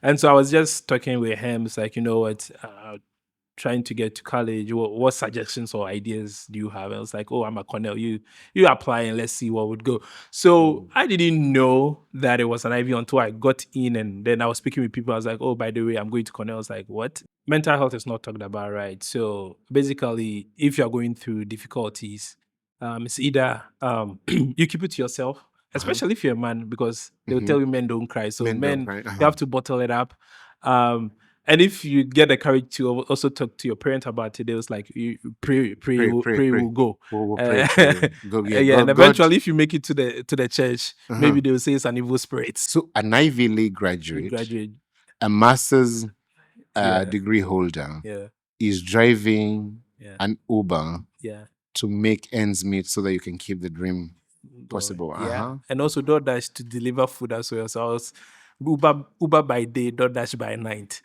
And so I was just talking with him. It's like, you know what, trying to get to college. What suggestions or ideas do you have? And I was like, oh, I'm a Cornell. You apply and let's see what would go. So I didn't know that it was an Ivy until I got in, and then I was speaking with people. I was like, oh, by the way, I'm going to Cornell. I was like, what? Mental health is not talked about, right? So basically, if you're going through difficulties, it's either you keep it to yourself, especially if you're a man, because they'll tell you men don't cry. So Men don't men, cry. you have to bottle it up. And if you get the courage to also talk to your parent about it, they was like, you pray, will go. We'll pray for you. Go, yeah, Yeah, God, and eventually, if you make it to the church, maybe they'll say it's an evil spirit. So an Ivy League You graduate, graduate. a master's Yeah. degree holder, Yeah, is driving yeah, an Uber yeah. to make ends meet so that you can keep the dream possible. Yeah, and also DoorDash to deliver food as well. So I was Uber by day, DoorDash by night.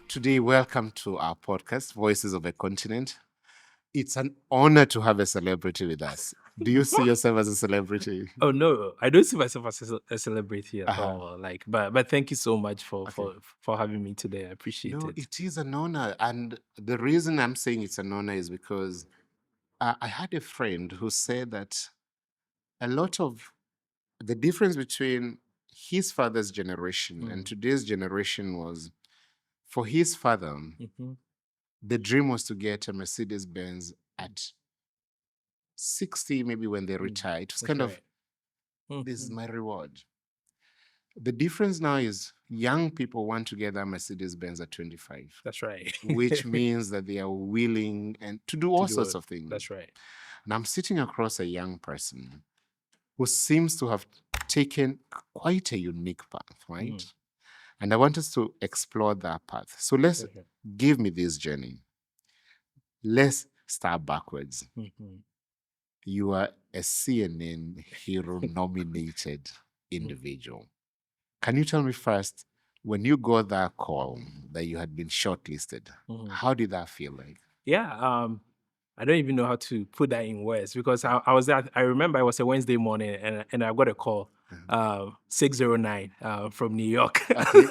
Today, welcome to our podcast, Voices of a Continent. It's an honor to have a celebrity with us. Do you see yourself as a celebrity? Oh no, I don't see myself as a celebrity at all. Like, but thank you so much for having me today. I appreciate No, it. it is an honor. And the reason I'm saying it's an honor is because I had a friend who said that a lot of the difference between his father's generation and today's generation was, for his father, the dream was to get a Mercedes Benz at 60, maybe when they retire. It was kind of, this is my reward. The difference now is young people want to get a Mercedes Benz at 25. That's right. Which means that they are willing and to do all sorts of things. That's right. And I'm sitting across a young person who seems to have taken quite a unique path, right? And I want us to explore that path. So let's give me this journey. Let's start backwards. You are a CNN Hero nominated individual. Can you tell me first, when you got that call that you had been shortlisted, how did that feel like? Yeah, I don't even know how to put that in words because I was there. I remember it was a Wednesday morning and I got a call, 609 from New York.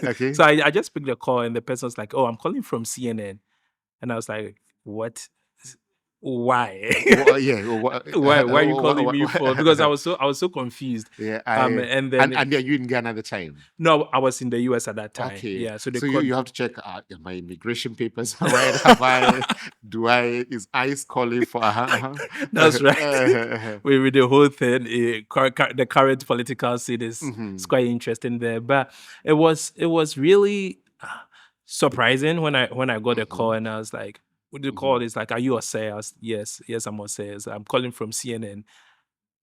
Okay. So I just picked the call and the person was like, "Oh, I'm calling from CNN," and I was like, "What? Why? Why are you calling me for?" Because I was so confused. Yeah, and then and are you in Ghana at the time? No, I was in the US at that time. Okay. Yeah, so they you have to check my immigration papers. Right? Is ICE calling for? That's right. With the whole thing, the current political scene is it's quite interesting there. But it was really surprising when I got a call and I was like, "What do you call this? Like, are you Osei?" I was, yes, I'm Osei. I'm calling from CNN.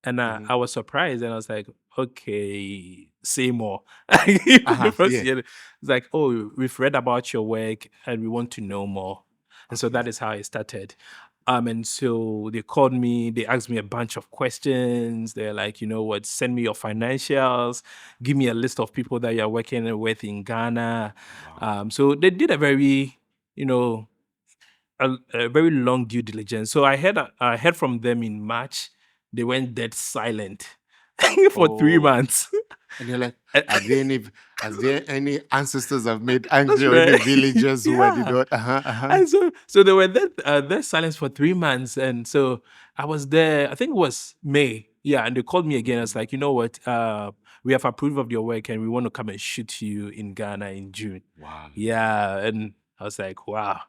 And I was surprised and I was like, okay, say more. It's like, oh, we've read about your work and we want to know more. And so that is how it started. And so they called me, they asked me a bunch of questions. They're like, you know what, send me your financials, give me a list of people that you're working with in Ghana. Wow. So they did a very, a very long due diligence. So I heard from them in March. They went dead silent for 3 months. And you're like, are there any ancestors have made angry or any villagers who were not? And so they were dead silence for 3 months. And so I was there, I think it was May. Yeah, and they called me again. I was like, you know what? We have approved of your work and we want to come and shoot you in Ghana in June. Wow. Yeah, and I was like, wow.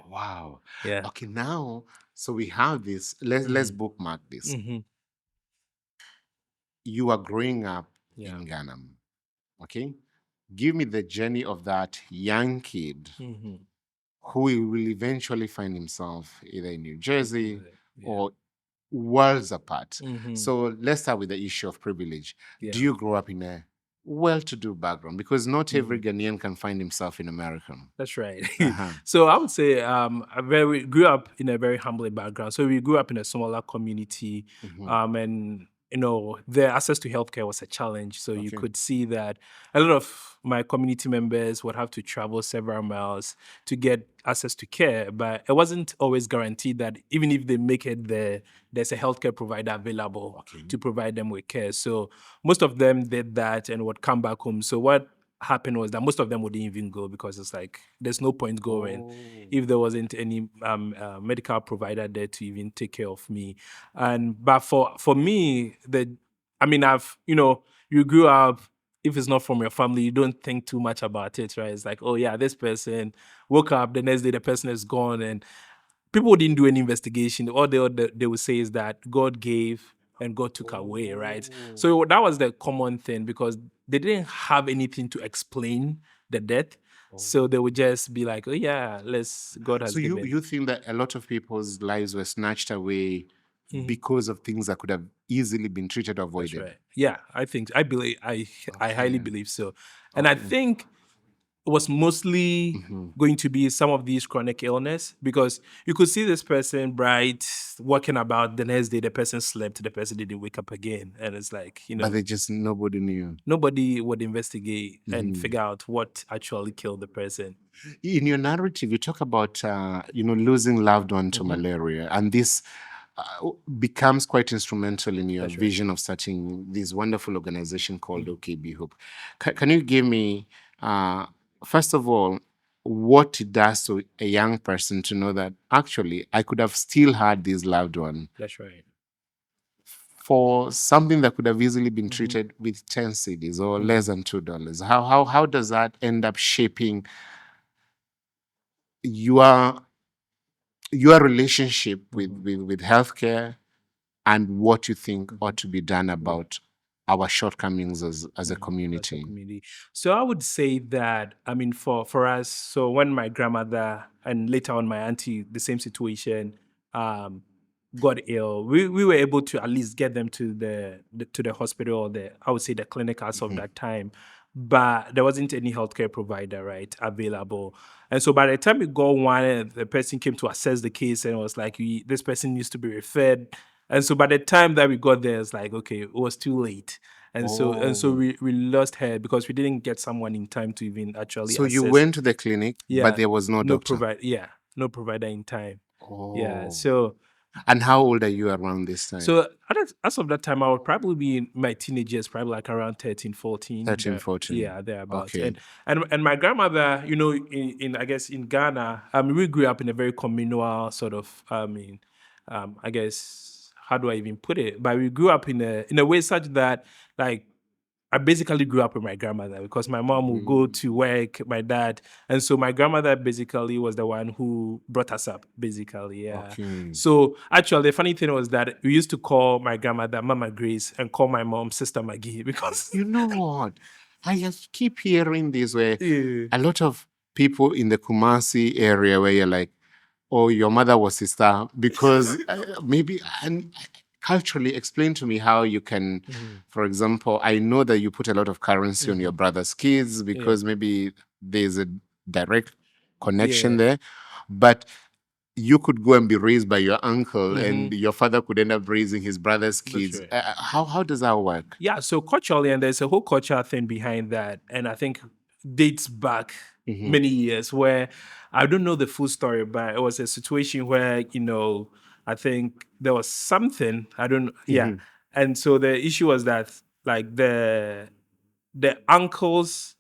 Wow. Yeah. Okay, now, so we have this. Let's bookmark this. You are growing up in Ghana. Okay? Give me the journey of that young kid who will eventually find himself either in New Jersey or worlds apart. So let's start with the issue of privilege. Do you grow up in a well-to-do background, because not every Ghanaian can find himself in America. That's right. Uh-huh. So I would say we grew up in a very humble background. So we grew up in a smaller community, and the access to healthcare was a challenge. So you Okay. could see that a lot of my community members would have to travel several miles to get access to care, but it wasn't always guaranteed that even if they make it there, there's a healthcare provider available to provide them with care. So most of them did that and would come back home. So what happened was that most of them wouldn't even go because it's like there's no point going if there wasn't any medical provider there to even take care of me. But for me, you grew up. If it's not from your family, you don't think too much about it, right? It's like, oh yeah, this person woke up, the next day the person is gone, and people didn't do any investigation. All they would say is that God gave and God took away, right? So that was the common thing because they didn't have anything to explain the death. So they would just be like, oh yeah, God has So given. you think that a lot of people's lives were snatched away because of things that could have easily been treated or avoided? That's right. Yeah, I highly believe so. And I think it was mostly going to be some of these chronic illness because you could see this person bright, walking about. The next day, the person slept. The person didn't wake up again, and it's like But nobody knew. nobody would investigate and figure out what actually killed the person. In your narrative, you talk about losing loved one to malaria, and this becomes quite instrumental in your vision of starting this wonderful organization called OKB Hope. Can you give me, first of all, what it does to a young person to know that actually I could have still had this loved one That's right. for something that could have easily been treated with 10 cedis or less than $2? How does that end up shaping your relationship with healthcare and what you think ought to be done about our shortcomings as a community? So I would say that, for us, so when my grandmother and later on my auntie, the same situation, got ill, we were able to at least get them to the hospital or I would say the clinic as of that time. But there wasn't any healthcare provider, right, available. And so by the time we got one, the person came to assess the case and was like, this person needs to be referred. And so by the time that we got there, it's like, okay, it was too late. And so we lost her because we didn't get someone in time to even actually So assess. you went to the clinic, but there was no doctor. No provider in time. Yeah. So And how old are you around this time? so as of that time, I would probably be in my teenage years, probably like around 13, 14. 13, 14. Yeah, thereabouts. Okay. And my grandmother, in I guess in Ghana, we grew up in a very communal sort of, I guess, how do I even put it? But we grew up in a way such that, like, I basically grew up with my grandmother because my mom would go to work, my dad. And so my grandmother basically was the one who brought us up, basically. Yeah. Okay. So actually, the funny thing was that we used to call my grandmother Mama Grace and call my mom Sister Maggie because... You know what? I just keep hearing this where Yeah. a lot of people in the Kumasi area where you're like, oh, your mother was sister, because maybe... And culturally, explain to me how you can, for example, I know that you put a lot of currency on your brother's kids because maybe there's a direct connection there, but you could go and be raised by your uncle and your father could end up raising his brother's kids. How does that work? Yeah, so culturally, and there's a whole cultural thing behind that, and I think dates back many years where I don't know the full story, but it was a situation where, I think there was something, I don't, yeah. And so the issue was that, like, the uncles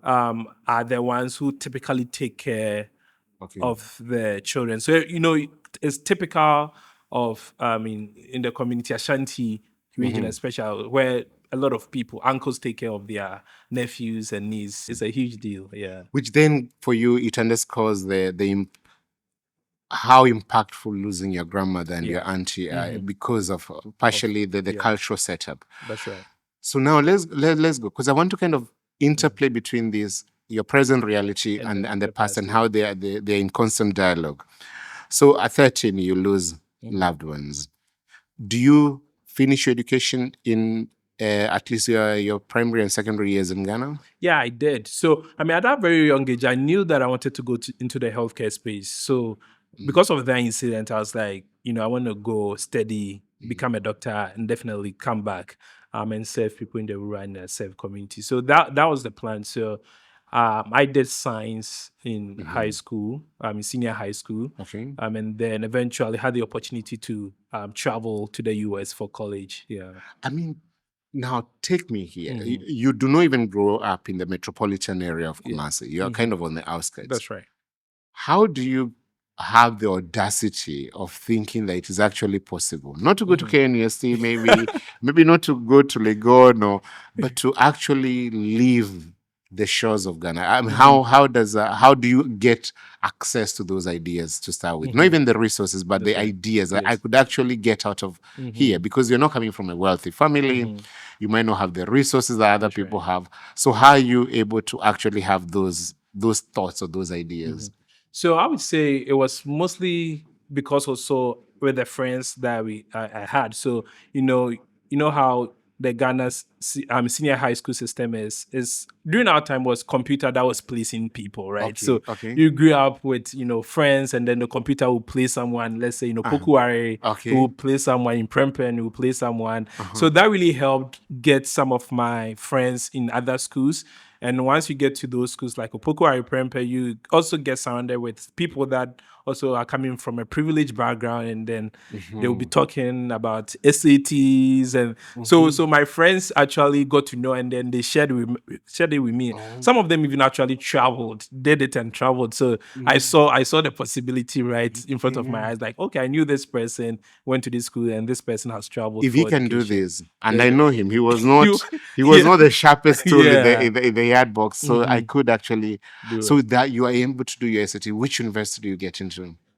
are the ones who typically take care of the children. So, it's typical of, in the community, Ashanti region especially, where a lot of people, uncles take care of their nephews and nieces. It's a huge deal, yeah. Which then, for you, it underscores how impactful losing your grandmother and your auntie are because of partially the cultural setup. That's right. So now let's go, because I want to kind of interplay between your present reality and the past, and how they're in constant dialogue. So at 13, you lose loved ones. Do you finish your education in at least your primary and secondary years in Ghana? Yeah, I did. So, I mean, at that very young age, I knew that I wanted to go into the healthcare space. So, because of that incident, I was like, I want to go study, become a doctor, and definitely come back and serve people in the rural and serve community. So that was the plan. So, I did science in high school, in senior high school, Okay. and then eventually had the opportunity to travel to the US for college. Yeah. I mean, now take me here. You do not even grow up in the metropolitan area of Kumasi. You are kind of on the outskirts. That's right. How do you have the audacity of thinking that it is actually possible not to go to KNUST, maybe not to go to Legon, but to actually leave the shores of Ghana? I mean, how do you get access to those ideas to start with? Not even the resources, but the ideas that I could actually get out of here, because you're not coming from a wealthy family. You might not have the resources that other people have. So how are you able to actually have those thoughts or those ideas? So I would say it was mostly because also with the friends that I had. So you know how the Ghana's senior high school system is during our time was computer that was placing people, right? So you grew up with friends, and then the computer will place someone. Let's say Pokuare, who will place someone in Prempen, who will place someone. So that really helped get some of my friends in other schools. And once you get to those schools like Opoko or Prempe, you also get surrounded with people that also are coming from a privileged background, and then they will be talking about SATs, and so my friends actually got to know, and then they shared it with me. Some of them even actually did it and traveled. So I saw the possibility right in front of my eyes. Like, okay, I knew this person went to this school, and this person has traveled. If he can do this, and I know him, he was not not the sharpest tool in the yard box. So I could actually that you are able to do your SAT. Which university do you get into?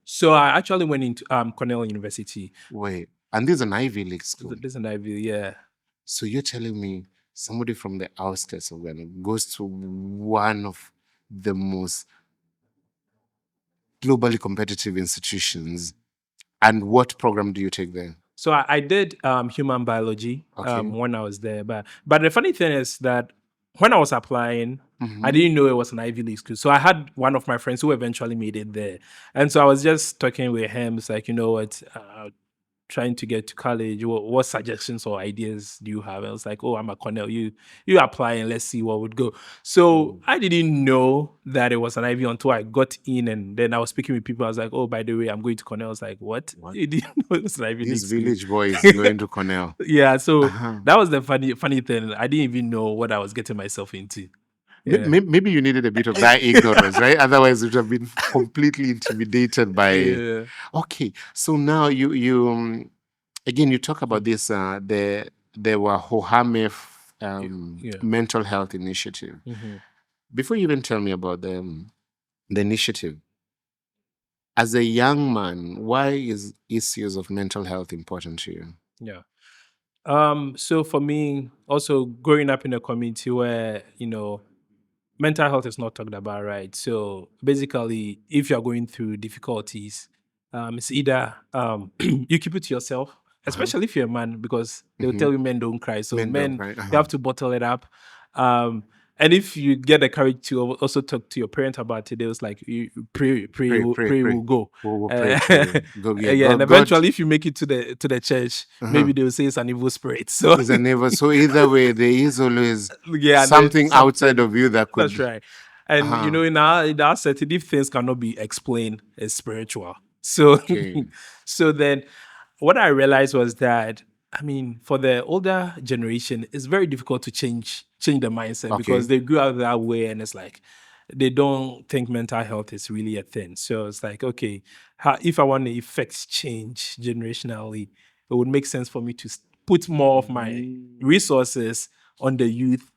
So I actually went into Cornell University. Wait, and this is an Ivy League school. This is an Ivy, yeah. So you're telling me somebody from the outskirts of Ghana goes to one of the most globally competitive institutions, and what program do you take there? So I did human biology when I was there, but the funny thing is that when I was applying, I didn't know it was an Ivy League school. So I had one of my friends who eventually made it there, and so I was just talking with him. It's like, trying to get to college. What suggestions or ideas do you have? I was like, oh, I'm a Cornell. You apply and let's see what would go. So I didn't know that it was an Ivy until I got in, and then I was speaking with people. I was like, oh, by the way, I'm going to Cornell. I was like, what? You didn't know it was an Ivy League These school? village boys going to Cornell. Yeah, so that was the funny thing. I didn't even know what I was getting myself into. Yeah. Maybe you needed a bit of that ignorance, right? Otherwise, you would have been completely intimidated by. Yeah. Okay, so now you again you talk about this. There were Hohame mental health initiative. Before you even tell me about the initiative, as a young man, why is issues of mental health important to you? Yeah. So for me, also growing up in a community where mental health is not talked about, right? So basically, if you're going through difficulties, it's either you keep it to yourself, especially if you're a man, because they'll tell you men don't cry. So men you have to bottle it up. And if you get the courage to also talk to your parent about it, they was like, you pray, we'll go. We'll pray for you. Go, and eventually, if you make it to the church, maybe they'll say it's an evil spirit. So it's an evil. So either way, there is always something outside of you that could. That's right. And in our setting, if things cannot be explained, it's spiritual. So so then what I realized was that, I mean, for the older generation, it's very difficult to change the mindset because they grew up that way, and it's like they don't think mental health is really a thing. So it's like, okay, if I want to effect change generationally, it would make sense for me to put more of my resources on the youth,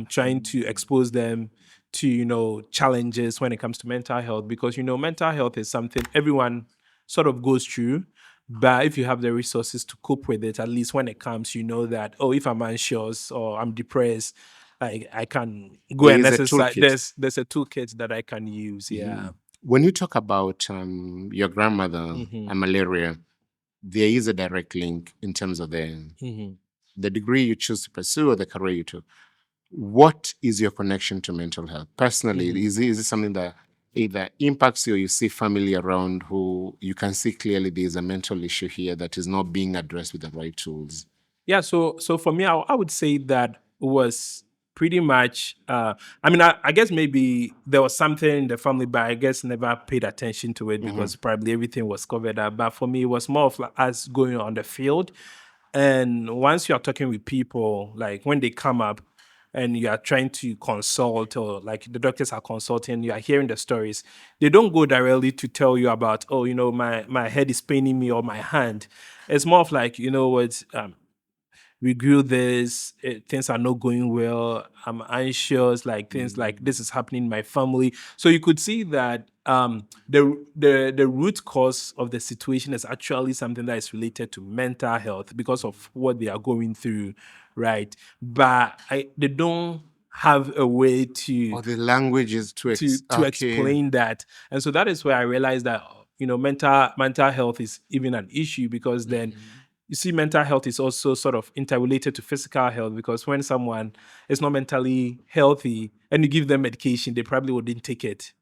trying to expose them to challenges when it comes to mental health, because mental health is something everyone sort of goes through. But if you have the resources to cope with it, at least when it comes, that, if I'm anxious or I'm depressed, I can go and exercise. There's a toolkit that I can use. Yeah. When you talk about your grandmother and malaria, there is a direct link in terms of the the degree you choose to pursue or the career you took, what is your connection to mental health personally? Is it something that either impacts you or you see family around who you can see clearly there's a mental issue here that is not being addressed with the right tools? Yeah, so for me, I would say that was pretty much. I guess maybe there was something in the family, but I guess never paid attention to it because probably everything was covered up. But for me, it was more of like us going on the field, and once you are talking with people, like when they come up and you are trying to consult, or like the doctors are consulting, you are hearing the stories. They don't go directly to tell you about, oh, my head is paining me or my hand. It's more of like, what. We grew this, things are not going well, I'm anxious, like things like this is happening in my family. So you could see that the root cause of the situation is actually something that is related to mental health because of what they are going through, right? But they don't have a way to Or the language is too to explain that. And so that is where I realized that mental health is even an issue, because then you see mental health is also sort of interrelated to physical health, because when someone is not mentally healthy and you give them medication, they probably wouldn't take it.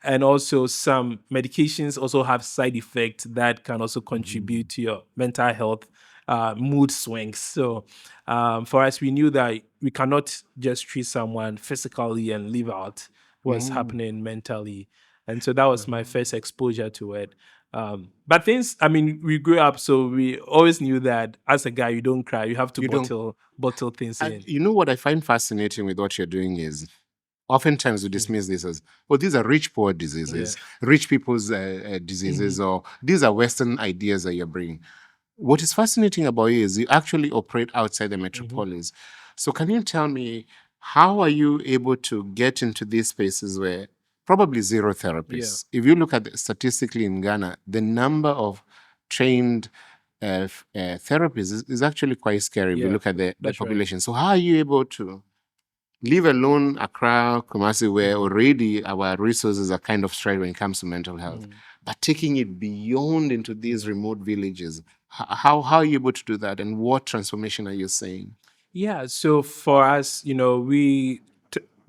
And also some medications also have side effects that can also contribute to your mental health, mood swings. So for us, we knew that we cannot just treat someone physically and leave out what's happening mentally. And so that was my first exposure to it. But things, we grew up, so we always knew that as a guy, you don't cry. You have to You don't. bottle things in. You know what I find fascinating with what you're doing is oftentimes we dismiss this as, oh, these are rich poor diseases, rich people's diseases, or these are Western ideas that you're bringing. What is fascinating about you is you actually operate outside the metropolis. So can you tell me, how are you able to get into these spaces where probably zero therapists? If you look at statistically in Ghana, the number of trained therapists is actually quite scary if you look at the That's right. population. So how are you able to, leave alone Accra, Kumasi, where already our resources are kind of stretched when it comes to mental health, but taking it beyond into these remote villages? How are you able to do that, and what transformation are you seeing? Yeah, so for us,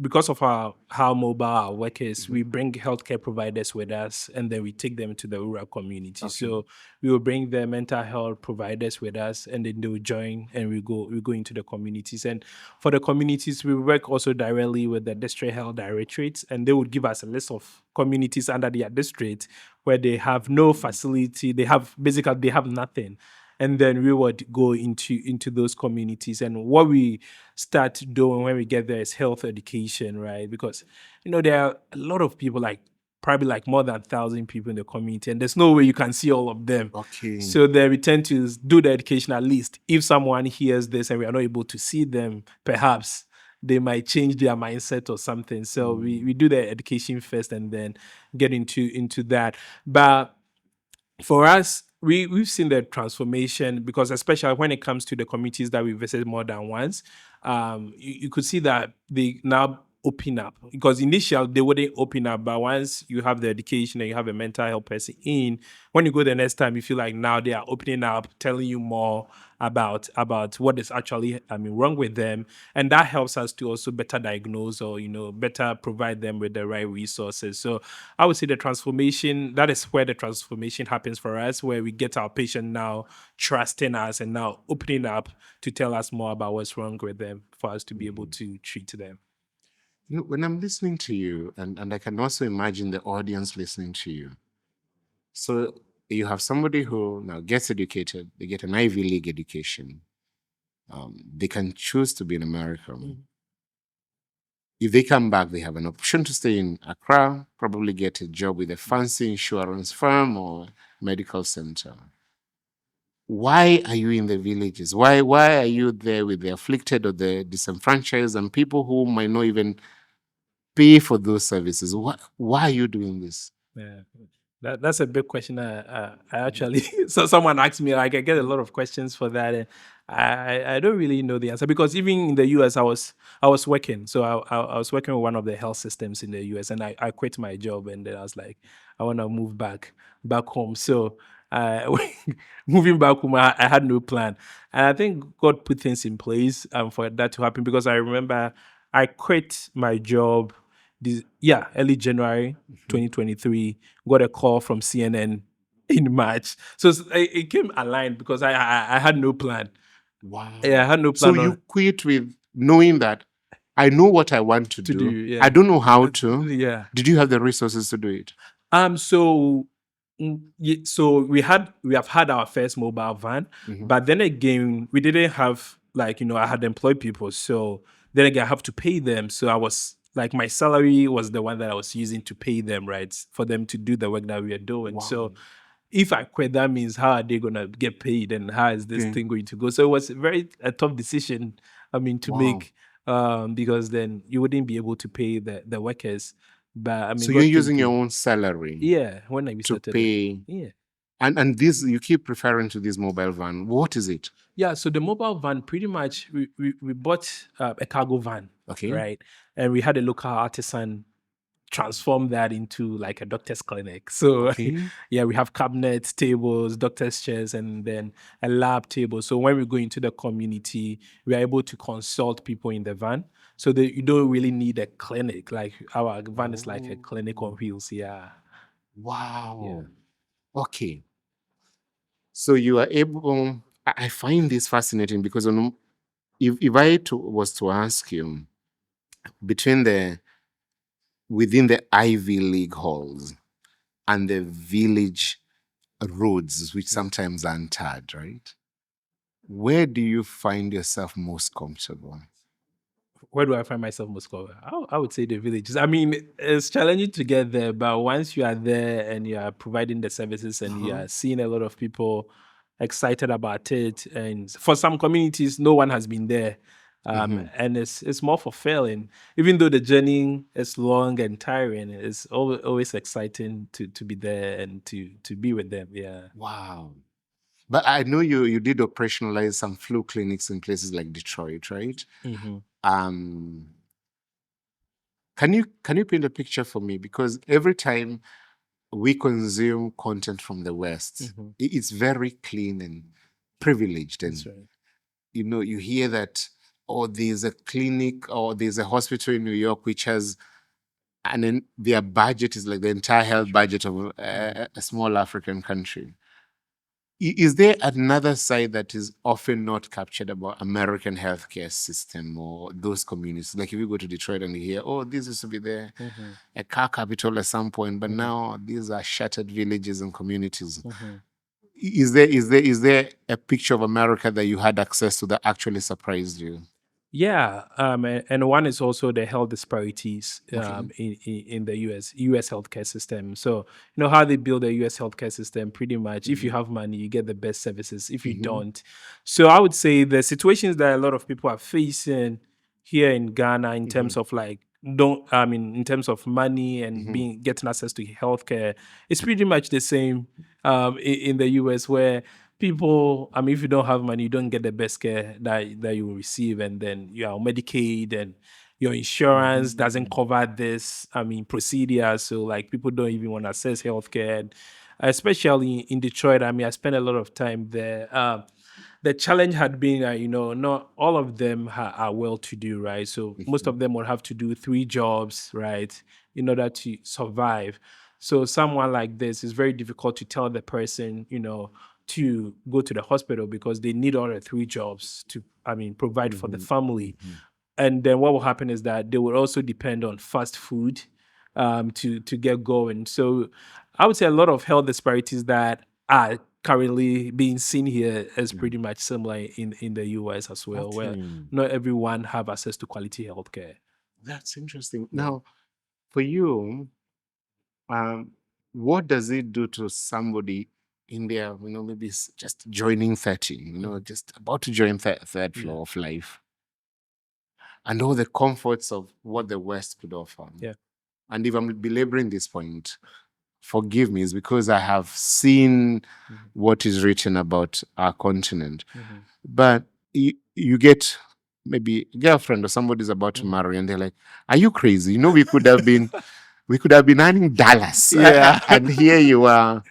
because of how mobile our work is, we bring healthcare providers with us, and then we take them to the rural community. So we will bring the mental health providers with us, and then they will join, and we go into the communities. And for the communities, we work also directly with the district health directorates, and they would give us a list of communities under their district where they have no facility. They have nothing, and then we would go into those communities. And what we start doing when we get there is health education, right? Because there are a lot of people, like probably like more than 1,000 people in the community, and there's no way you can see all of them. So then we tend to do the education. At least if someone hears this and we are not able to see them, perhaps they might change their mindset or something. So we do the education first and then get into that. But for us, we've seen the transformation, because especially when it comes to the communities that we visited more than once, you could see that they now open up, because initially they wouldn't open up, but once you have the education and you have a mental health person in, when you go the next time, you feel like now they are opening up, telling you more about what is actually wrong with them, and that helps us to also better diagnose, or better provide them with the right resources. So I would say that is where the transformation happens for us, where we get our patient now trusting us and now opening up to tell us more about what's wrong with them, for us to be able to treat them. When I'm listening to you, and I can also imagine the audience listening to you. So you have somebody who now gets educated, they get an Ivy League education. They can choose to be in America. If they come back, they have an option to stay in Accra, probably get a job with a fancy insurance firm or medical center. Why are you in the villages? Why are you there with the afflicted or the disenfranchised and people who might not even pay for those services? Why are you doing this? Yeah. That's a big question. I actually, so someone asked me, like, I get a lot of questions for that, and I don't really know the answer, because even in the US, I was working, so I was working with one of the health systems in the US, and I quit my job, and then I was like, I want to move back home. So moving back home, I had no plan. And I think God put things in place for that to happen, because I remember I quit my job early January 2023, got a call from CNN in March. So it came aligned because I had no plan. Wow. Yeah, I had no So plan you on quit with knowing that I know what I want to do. yeah. I don't know how to. Yeah. Did you have the resources to do it? So so we have had our first mobile van, but then again we didn't have, like, I had employed people, so then again I have to pay them. So I was like, my salary was the one that I was using to pay them, right, for them to do the work that we are doing. So if I quit, that means how are they gonna get paid, and how is this thing going to go? So it was a tough decision, to make, because then you wouldn't be able to pay the workers. But I mean, So you're God came using your through. own salary Yeah, when I to started pay. yeah. And this, you keep referring to this mobile van. What is it? Yeah, so the mobile van, pretty much, we bought a cargo van, Okay. right? And we had a local artisan transform that into like a doctor's clinic. So Okay. yeah, we have cabinets, tables, doctor's chairs, and then a lab table. So when we go into the community, we are able to consult people in the van, so that you don't really need a clinic. Like, our van is like a clinic on wheels. Yeah. Wow. Okay. So you are able. I find this fascinating because if I was to ask you, between within the Ivy League halls and the village roads, which sometimes are untarred, right? Where do you find yourself most comfortable? Where do I find myself most comfortable? I would say the villages. I mean, it's challenging to get there, but once you are there and you are providing the services and you are seeing a lot of people excited about it, and for some communities, no one has been there, and it's more fulfilling. Even though the journey is long and tiring, it's always exciting to be there and to be with them. Yeah. Wow. But I know you did operationalize some flu clinics in places like Detroit, right? Um, can you paint a picture for me? Because every time we consume content from the West, it's very clean and privileged, and That's right. you hear that, or there's a clinic or there's a hospital in New York which has, and then their budget is like the entire health budget of a small African country. Is there another side that is often not captured about American healthcare system or those communities? Like if you go to Detroit and you hear, oh, this used to be a car capital at some point, but now these are shattered villages and communities. Is there a picture of America that you had access to that actually surprised you? Yeah, and one is also the health disparities in the US healthcare system. So how they build the US healthcare system. Pretty much, if you have money, you get the best services. If you don't, so I would say the situations that a lot of people are facing here in Ghana in terms of like don't I mean in terms of money and getting access to healthcare, it's pretty much the same in the US, where people, I mean, if you don't have money, you don't get the best care that you will receive, and then you are on Medicaid, and your insurance doesn't cover this, procedures. So like, people don't even want to access healthcare. And especially in Detroit, I spent a lot of time there. The challenge had been, not all of them are well to do, right? So most of them will have to do 3 jobs, right, in order to survive. So someone like this, is very difficult to tell the person, to go to the hospital, because they need all the 3 jobs to, provide for the family. And then what will happen is that they will also depend on fast food to get going. So I would say a lot of health disparities that are currently being seen here is pretty much similar in the US as well, where not everyone have access to quality healthcare. That's interesting. Now, for you, what does it do to somebody in their, maybe just joining 30, just about to join third floor of life, and all the comforts of what the West could offer? Yeah. And if I'm belaboring this point, forgive me, it's because I have seen what is written about our continent. But you get maybe a girlfriend or somebody's about to marry, and they're like, "Are you crazy? We could have been earning Dallas, Yeah. and here you are,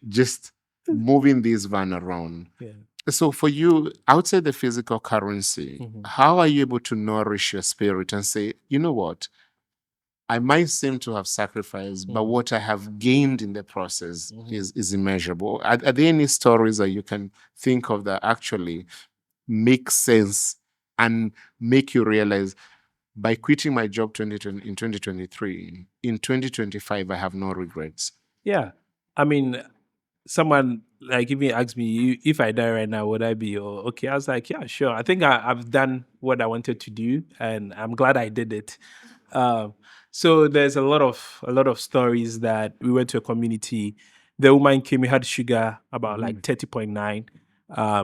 just moving this van around. Yeah. So for you, outside the physical currency, how are you able to nourish your spirit and say, you know what? I might seem to have sacrificed, but what I have gained in the process is immeasurable. Are there any stories that you can think of that actually make sense and make you realize, by quitting my job in 2023, in 2025, I have no regrets? Yeah. I mean, someone like even asked me, if I die right now, would I be okay? I was like, yeah, sure. I think I've done what I wanted to do, and I'm glad I did it. So there's a lot of stories that we went to a community. The woman came, we had sugar about like 30.9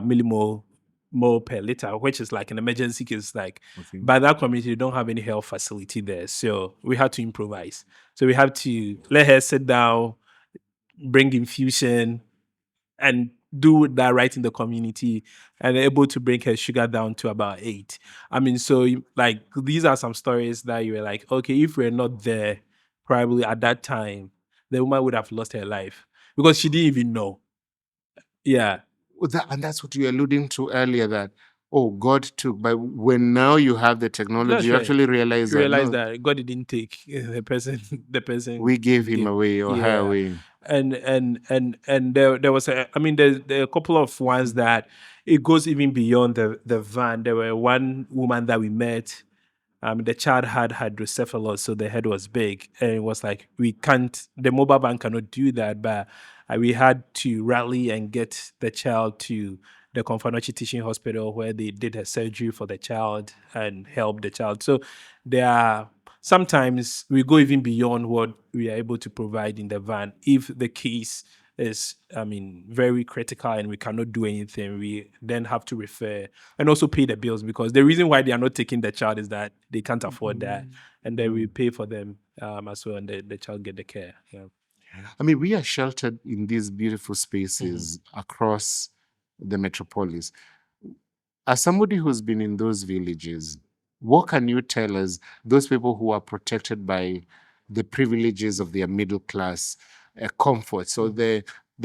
millimole mole per liter, which is like an emergency case. Like, by that community, they don't have any health facility there, so we had to improvise. So we had to let her sit down, bring infusion, and do that right in the community, and able to bring her sugar down to about 8. I mean, so like these are some stories that you were like, okay, if we're not there, probably at that time, the woman would have lost her life because she didn't even know. Yeah. And that's what you were alluding to earlier, that, oh, God took, but when now you have the technology, That's you right. actually realize You that, realize no, that God didn't take the person we gave him away or her away. And there was there are a couple of ones that it goes even beyond the van. There were one woman that we met. The child had hydrocephalus, so the head was big, and it was like, the mobile bank cannot do that, but we had to rally and get the child to the Confanochi Teaching Hospital, where they did a surgery for the child and help the child. So there are sometimes we go even beyond what we are able to provide in the van. If the case is, very critical and we cannot do anything, we then have to refer and also pay the bills, because the reason why they are not taking the child is that they can't afford that, and then we pay for them as well, and the child get the care. Yeah. I mean, we are sheltered in these beautiful spaces across the metropolis. As somebody who's been in those villages, what can you tell us, those people who are protected by the privileges of their middle class comfort? So the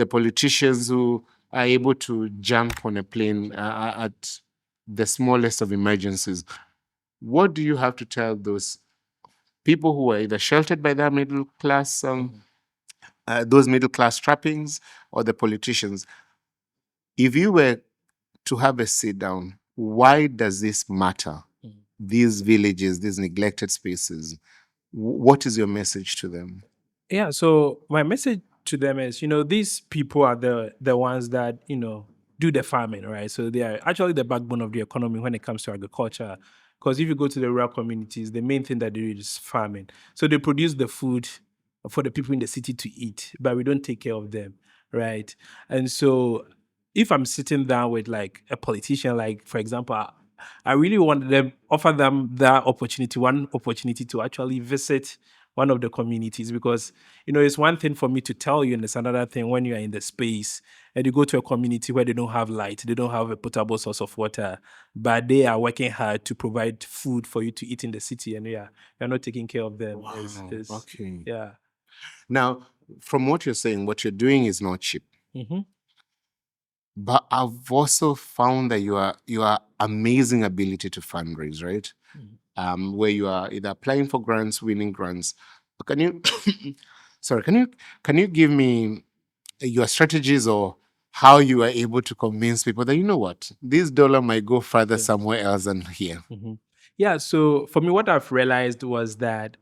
politicians who are able to jump on a plane at the smallest of emergencies. What do you have to tell those people who are either sheltered by their middle class, those middle class trappings, or the politicians? If you were to have a sit down, why does this matter? These villages, these neglected spaces, what is your message to them? Yeah, so my message to them is, these people are the ones that, do the farming, right? So they are actually the backbone of the economy when it comes to agriculture. Because if you go to the rural communities, the main thing that they do is farming. So they produce the food for the people in the city to eat, but we don't take care of them, right? And so if I'm sitting down with like a politician, like for example, I really want them offer them that opportunity, one opportunity to actually visit one of the communities, because it's one thing for me to tell you, and it's another thing when you are in the space and you go to a community where they don't have light, they don't have a potable source of water, but they are working hard to provide food for you to eat in the city, and you're not taking care of them. Wow. Okay. Yeah. Now, from what you're saying, what you're doing is not cheap. But I've also found that you are amazing ability to fundraise, right? Where you are either applying for grants, winning grants. Can you, sorry, can you give me your strategies, or how you are able to convince people that, you know what, this dollar might go further somewhere else than here? Yeah, so for me, what I've realized was that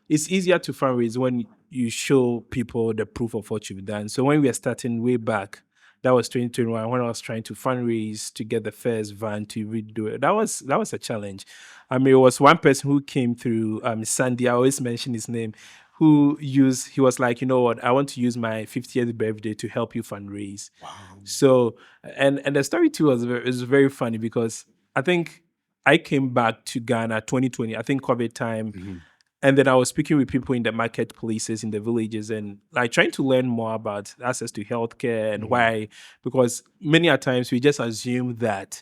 it's easier to fundraise when you show people the proof of what you've done. So when we were starting way back, that was 2021, when I was trying to fundraise to get the first van to redo it. That was a challenge. I mean, it was one person who came through, Sandy, I always mention his name, he was like, you know what, I want to use my 50th birthday to help you fundraise. Wow. So, and the story too was very funny, because I think I came back to Ghana 2020, I think COVID time. And then I was speaking with people in the marketplaces, in the villages, and like trying to learn more about access to healthcare and why, because many a times we just assume that,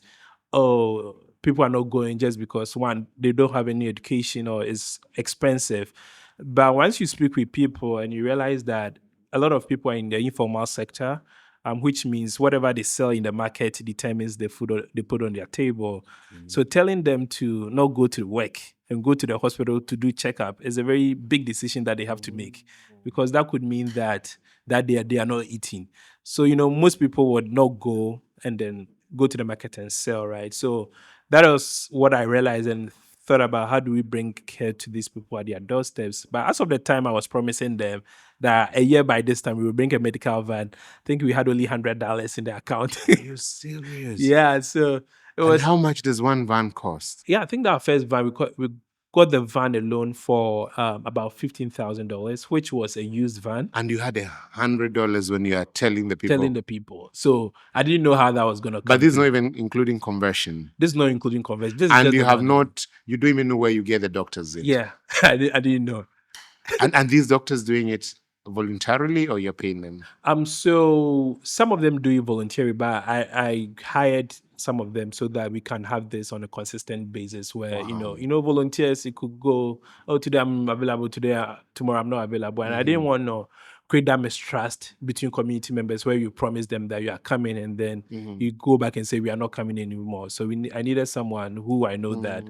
oh, people are not going just because, one, they don't have any education or it's expensive. But once you speak with people and you realize that a lot of people are in the informal sector, which means whatever they sell in the market determines the food they put on their table. So telling them to not go to work and go to the hospital to do checkup is a very big decision that they have to make, because that could mean that they are not eating. So most people would not go and then go to the market and sell, right? So that was what I realized and thought about: how do we bring care to these people at their doorsteps? But as of the time, I was promising them that a year by this time we will bring a medical van. I think we had only $100 in the account. Are you serious? Yeah, so it was. And how much does one van cost? Yeah, I think that our first van we got the van alone for about $15,000, which was a used van. And you had $100 when you are telling the people. So I didn't know how that was gonna come. But this is not even including conversion. This is not including conversion. This is And just you the have van. not, you don't even know where you get the doctors in. Yeah, I didn't know. And these doctors doing it voluntarily, or you're paying them? So some of them do it voluntarily, but I hired some of them so that we can have this on a consistent basis where, volunteers, it could go, oh, today I'm available, tomorrow I'm not available. And I didn't want to create that mistrust between community members where you promise them that you are coming and then you go back and say, we are not coming anymore. So I needed someone who I know that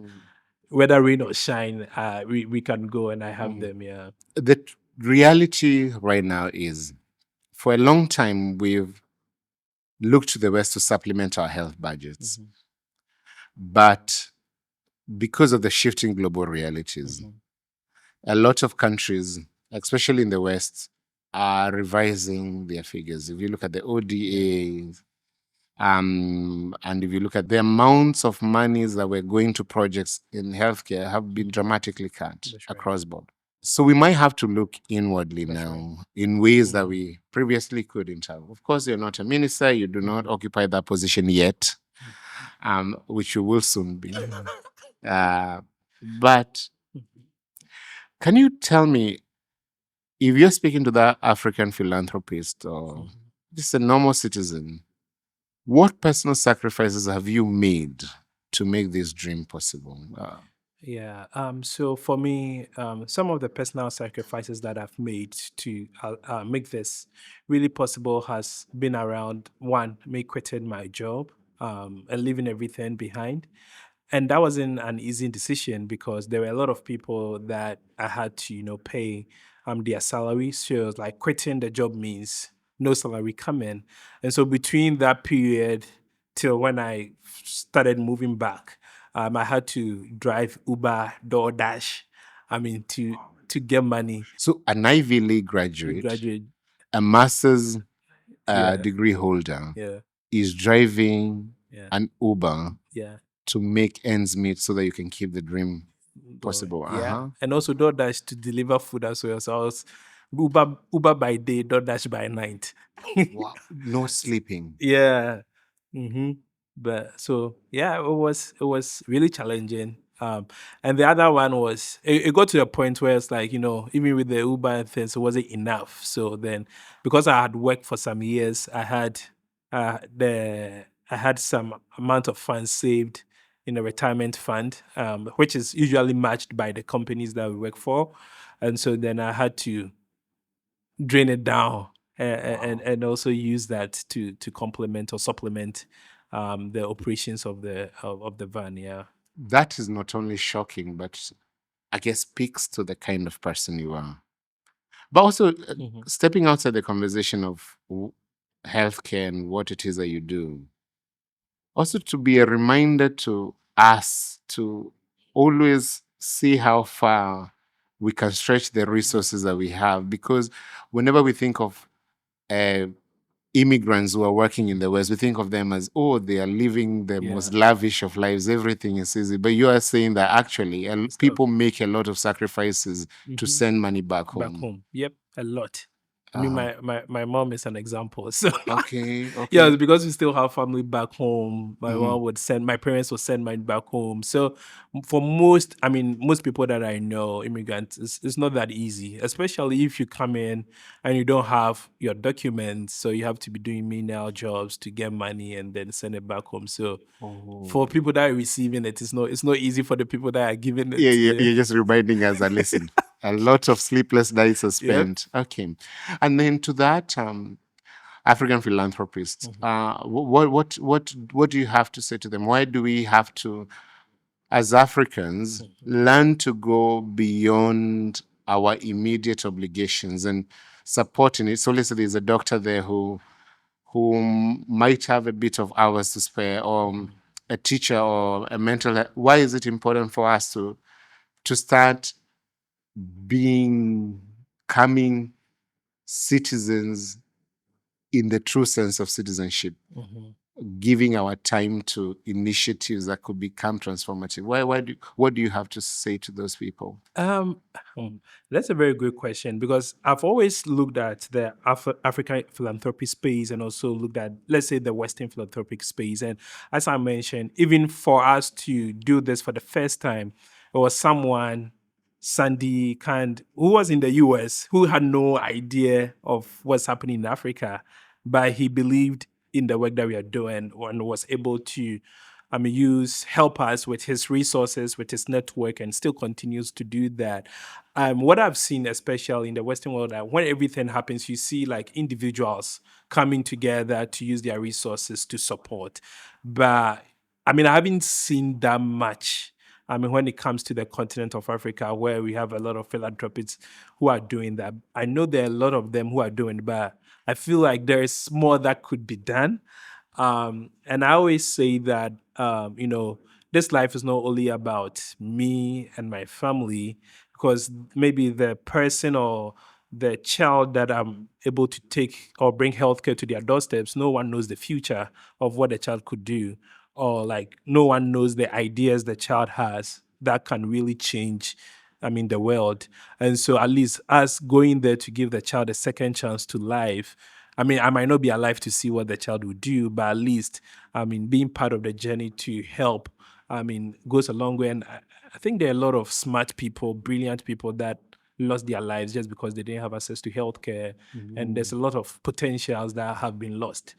whether rain or shine, we can go, and I have them, yeah. The reality right now is, for a long time, we've looked to the West to supplement our health budgets. But because of the shifting global realities, a lot of countries, especially in the West, are revising their figures. If you look at the ODA, and if you look at the amounts of monies that were going to projects in healthcare have been dramatically cut across board. So we might have to look inwardly now in ways that we previously couldn't have. Of course, you're not a minister. You do not occupy that position yet, which you will soon be. But can you tell me, if you're speaking to that African philanthropist or just a normal citizen, what personal sacrifices have you made to make this dream possible? Yeah. So for me, some of the personal sacrifices that I've made to make this really possible has been around, one, me quitting my job and leaving everything behind. And that wasn't an easy decision because there were a lot of people that I had to, pay their salary. So it was like quitting the job means no salary coming. And so between that period till when I started moving back, I had to drive Uber, DoorDash, to get money. So an Ivy League graduate, a master's degree holder, is driving an Uber to make ends meet so that you can keep the dream possible. And also DoorDash to deliver food as well. So I was Uber by day, DoorDash by night. Wow. No sleeping. Yeah. But so yeah, it was really challenging. And the other one was it got to a point where it's like, even with the Uber things, it wasn't enough. So then, because I had worked for some years, I had some amount of funds saved in a retirement fund, which is usually matched by the companies that we work for. And so then I had to drain it down and also use that to complement or supplement the operations of the van. Yeah. That is not only shocking, but I guess speaks to the kind of person you are. But also stepping outside the conversation of healthcare and what it is that you do, also to be a reminder to us to always see how far we can stretch the resources that we have. Because whenever we think of immigrants who are working in the West, we think of them as, they are living the most lavish of lives, everything is easy. But you are saying that actually people make a lot of sacrifices to send money back home. Back home. Yep, a lot. I mean, my mom is an example. So okay. Yeah, because we still have family back home. My parents would send money back home. So for most people that I know, immigrants, it's not that easy, especially if you come in and you don't have your documents. So you have to be doing menial jobs to get money and then send it back home. So for people that are receiving it, it's not easy for the people that are giving it. Yeah, you're just reminding us that, listen, a lot of sleepless nights are spent. Yep. Okay. And then to that, African philanthropists. What do you have to say to them? Why do we have to, as Africans, learn to go beyond our immediate obligations and supporting it? So let's say there's a doctor there who might have a bit of hours to spare, or a teacher or a mental health. Why is it important for us to start becoming citizens in the true sense of citizenship, giving our time to initiatives that could become transformative? What do you have to say to those people? That's a very good question, because I've always looked at the African philanthropy space and also looked at, let's say, the Western philanthropic space. And as I mentioned, even for us to do this for the first time, it was someone, Sandy Kand, who was in the US, who had no idea of what's happening in Africa, but he believed in the work that we are doing and was able to help us with his resources, with his network, and still continues to do that. What I've seen, especially in the Western world, that when everything happens, you see like individuals coming together to use their resources to support. But I haven't seen that much. When it comes to the continent of Africa, where we have a lot of philanthropists who are doing that. I know there are a lot of them who are doing, but I feel like there is more that could be done. And I always say that, this life is not only about me and my family, because maybe the person or the child that I'm able to take or bring healthcare to their doorsteps, no one knows the future of what the child could do, or like no one knows the ideas the child has that can really change the world. And so at least us going there to give the child a second chance to life. I might not be alive to see what the child would do, but at least, being part of the journey to help, goes a long way. And I think there are a lot of smart people, brilliant people that lost their lives just because they didn't have access to healthcare. And there's a lot of potentials that have been lost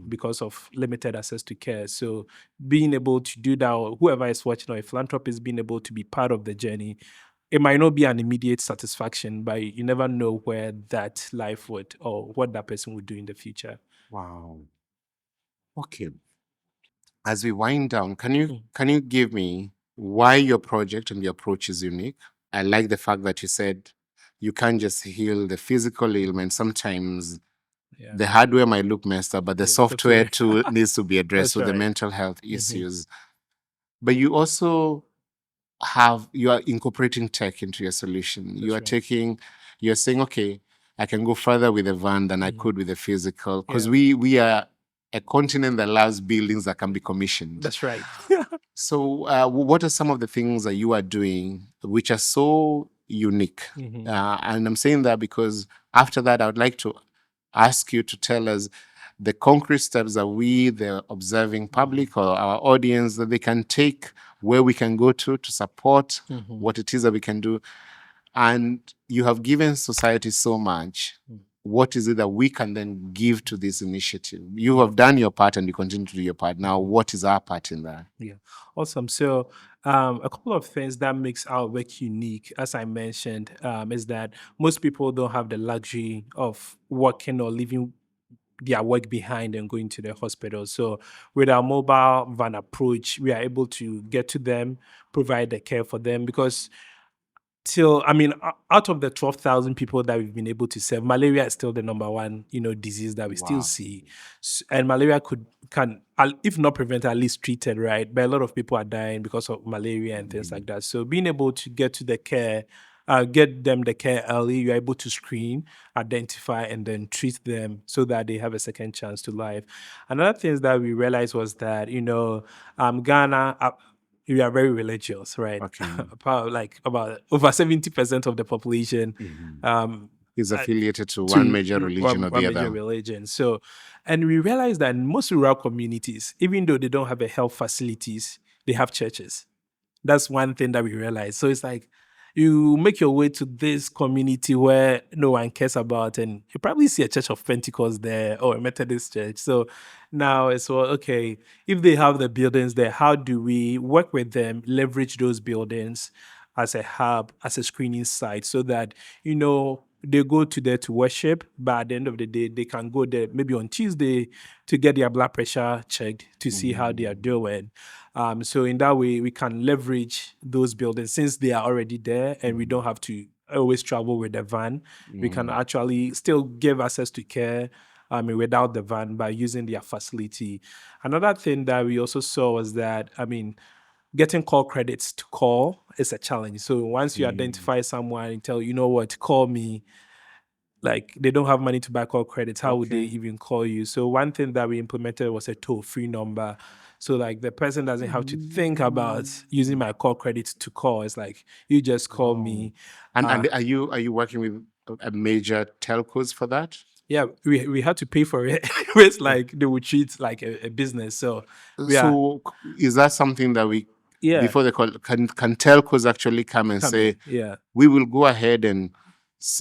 because of limited access to care. So being able to do that, or whoever is watching, or a philanthropist being able to be part of the journey, it might not be an immediate satisfaction, but you never know where that life would, or what that person would do in the future. Wow. Okay. As we wind down, can you give me why your project and your approach is unique? I like the fact that you said you can't just heal the physical ailment. Sometimes the hardware might look messed up, but the software too needs to be addressed with the mental health issues. But you also you are incorporating tech into your solution. You're saying, okay, I can go further with a van than I could with a physical, because we are a continent that loves buildings that can be commissioned. That's right. So what are some of the things that you are doing which are so unique? And I'm saying that because after that, I would like to ask you to tell us the concrete steps that we, the observing public or our audience, that they can take, where we can go to support what it is that we can do. And you have given society so much. What is it that we can then give to this initiative? You have done your part and you continue to do your part. Now, what is our part in that? Yeah, awesome. So, a couple of things that makes our work unique, as I mentioned, is that most people don't have the luxury of working or leaving their work behind and going to the hospital. So with our mobile van approach, we are able to get to them, provide the care for them, because out of the 12,000 people that we've been able to serve, malaria is still the number one, disease that we still see. And malaria can, if not prevented, at least treated, right? But a lot of people are dying because of malaria and things like that. So being able to get to the care, get them the care early, you're able to screen, identify, and then treat them so that they have a second chance to life. Another thing that we realized was that, Ghana, we are very religious, right? Okay. about over 70% of the population is affiliated to one major religion or the other. Major religion. So, and we realized that in most rural communities, even though they don't have a health facilities, they have churches. That's one thing that we realized. So it's like you make your way to this community where no one cares about, and you probably see a church of Pentecost there or a Methodist church. So now it's, well, okay, if they have the buildings there, how do we work with them, leverage those buildings as a hub, as a screening site, so that, they go to there to worship, but at the end of the day, they can go there maybe on Tuesday to get their blood pressure checked to see how they are doing. So in that way, we can leverage those buildings since they are already there, and we don't have to always travel with the van. We can actually still give access to care without the van by using their facility. Another thing that we also saw was that, getting call credits to call is a challenge. So once you identify someone and tell, you know what, call me, like they don't have money to buy call credits, how would they even call you? So one thing that we implemented was a toll-free number. So like the person doesn't have to think about using my call credits to call. It's like you just call me. And are you working with a major telcos for that? Yeah, we had to pay for it. It's like they would treat like a business. So So is that something that we before they call can telcos actually come and say, we will go ahead and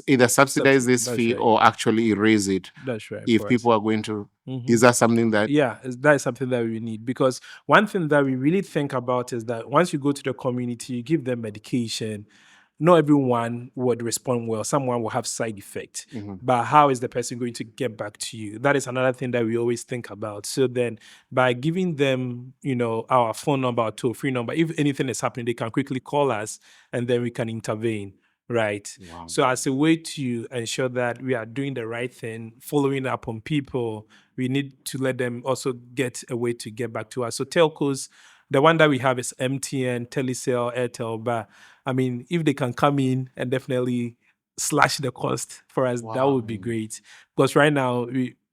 either subsidize this fee or actually erase it? That's right. If people are going to, is that something that? Yeah, that is something that we need, because one thing that we really think about is that once you go to the community, you give them medication. Not everyone would respond well. Someone will have side effects. But how is the person going to get back to you? That is another thing that we always think about. So then by giving them, our phone number, our toll-free number, if anything is happening, they can quickly call us and then we can intervene. Right. Wow. So as a way to ensure that we are doing the right thing, following up on people, we need to let them also get a way to get back to us. So telcos, the one that we have is MTN, Telecel, Airtel. But if they can come in and definitely slash the cost for us, that would be great. Because right now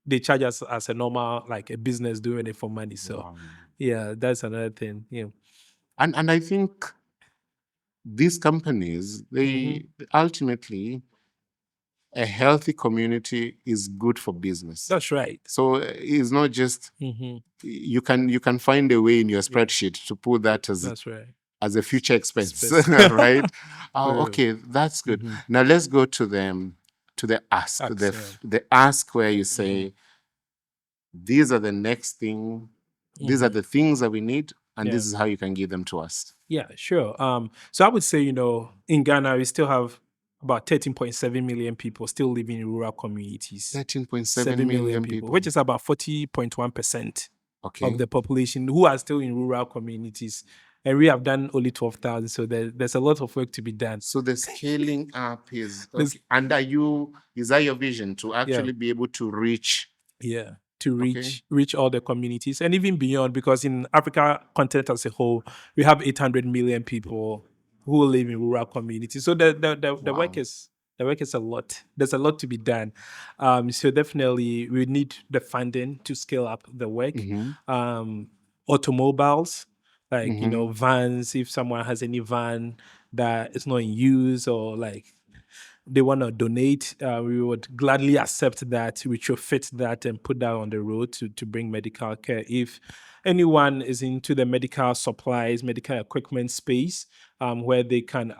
they charge us as a normal, like a business doing it for money. So yeah, that's another thing. Yeah. And I think these companies, they ultimately, a healthy community is good for business. That's right. So it's not just you can find a way in your spreadsheet to put that as a future expense, right? Okay, that's good. Now let's go to the ask, the ask where you say, these are the next thing, these are the things that we need, and this is how you can give them to us. Yeah, sure. So I would say, in Ghana, we still have about 13.7 million people still living in rural communities. 13.7 million people, which is about 40.1% of the population who are still in rural communities. And we have done only 12,000. So there's a lot of work to be done. So the scaling up is, and is that your vision to actually be able to reach? Yeah. To reach all the communities and even beyond, because in Africa continent as a whole, we have 800 million people who live in rural communities. So the work is a lot. There's a lot to be done. So definitely we need the funding to scale up the work. Automobiles, like vans. If someone has any van that is not in use or like they want to donate, we would gladly accept that, retrofit that and put that on the road to bring medical care. If anyone is into the medical supplies, medical equipment space, where they can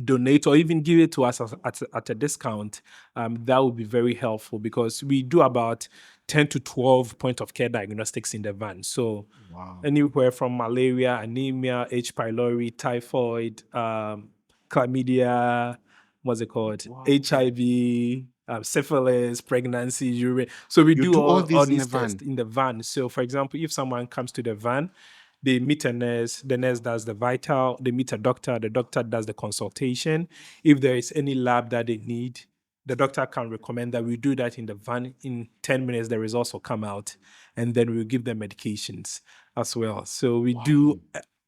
donate or even give it to us at a discount, that would be very helpful, because we do about 10 to 12 point of care diagnostics in the van. So anywhere from malaria, anemia, H. pylori, typhoid, chlamydia, what's it called? HIV, syphilis, pregnancy, urine. So we do all these tests in the van. So for example, if someone comes to the van, they meet a nurse, the nurse does the vital, they meet a doctor, the doctor does the consultation. If there is any lab that they need, the doctor can recommend that we do that in the van. In 10 minutes, the results will come out, and then we'll give them medications as well. So we do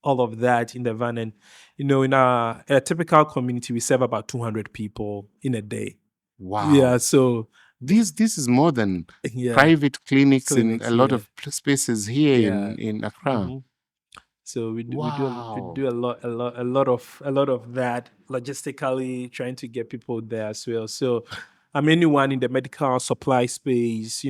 all of that in the van. And, in a typical community, we serve about 200 people in a day. Wow. Yeah, so this is more than private clinics in a lot of spaces here in Accra. So we do a lot of that logistically, trying to get people there as well. So anyone in the medical supply space,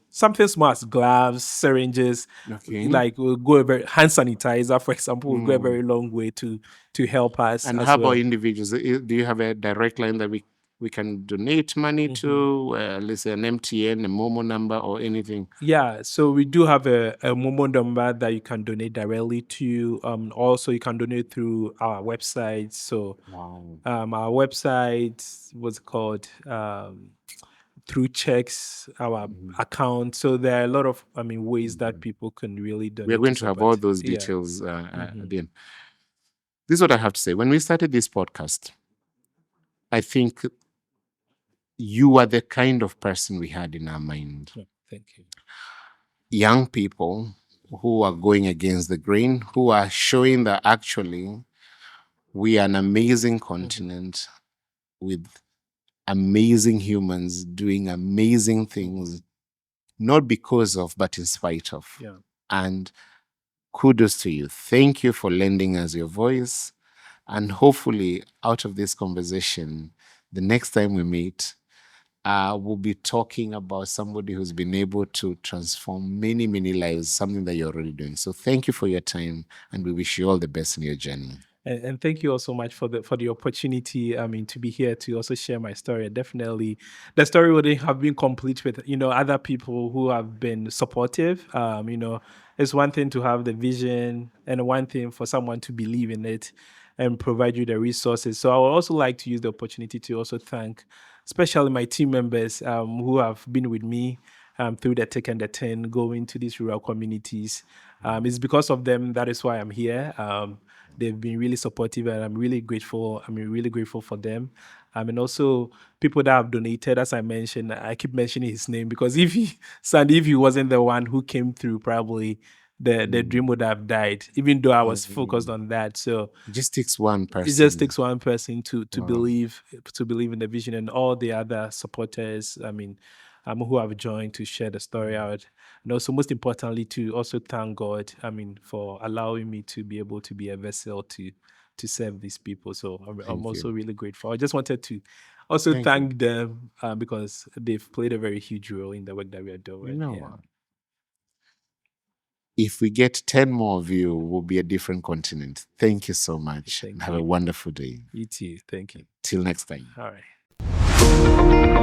something small as gloves, syringes, like we'll go hand sanitizer, for example, will go a very long way to help us. And how about individuals? Do you have a direct line that we we can donate money to, let's say an MTN, a Momo number, or anything? Yeah, so we do have a Momo number that you can donate directly to. Also, you can donate through our website. So, Wow. our website was called through checks, our account. So there are a lot of ways that people can really donate. We are going to have all those Yeah. details at the end. This is what I have to say. When we started this podcast, I think you are the kind of person we had in our mind. Yeah, thank you. Young people who are going against the grain, who are showing that actually we are an amazing continent with amazing humans doing amazing things, not because of, but in spite of. Yeah. And kudos to you. Thank you for lending us your voice. And hopefully, out of this conversation, the next time we meet, we'll be talking about somebody who's been able to transform many, many lives, something that you're already doing. So thank you for your time, and we wish you all the best in your journey. And thank you all so much for the opportunity. To be here to also share my story. Definitely, the story wouldn't have been complete with other people who have been supportive. It's one thing to have the vision, and one thing for someone to believe in it and provide you the resources. So I would also like to use the opportunity to also thank, especially my team members who have been with me through the thick and the thin, going to these rural communities. It's because of them that is why I'm here. They've been really supportive, and I'm really grateful. Really grateful for them. And also people that have donated, as I mentioned, I keep mentioning his name because if he wasn't the one who came through, probably the dream would have died, even though I was focused on that. So it just takes one person. It just takes one person to believe in the vision, and all the other supporters, who have joined to share the story out. And also, most importantly, to also thank God, for allowing me to be able to be a vessel to serve these people. So I'm also really grateful. I just wanted to also thank them because they've played a very huge role in the work that we are doing. If we get 10 more of you, we'll be a different continent. Thank you so much. Have a wonderful day. You too. Thank you. Till next time. All right.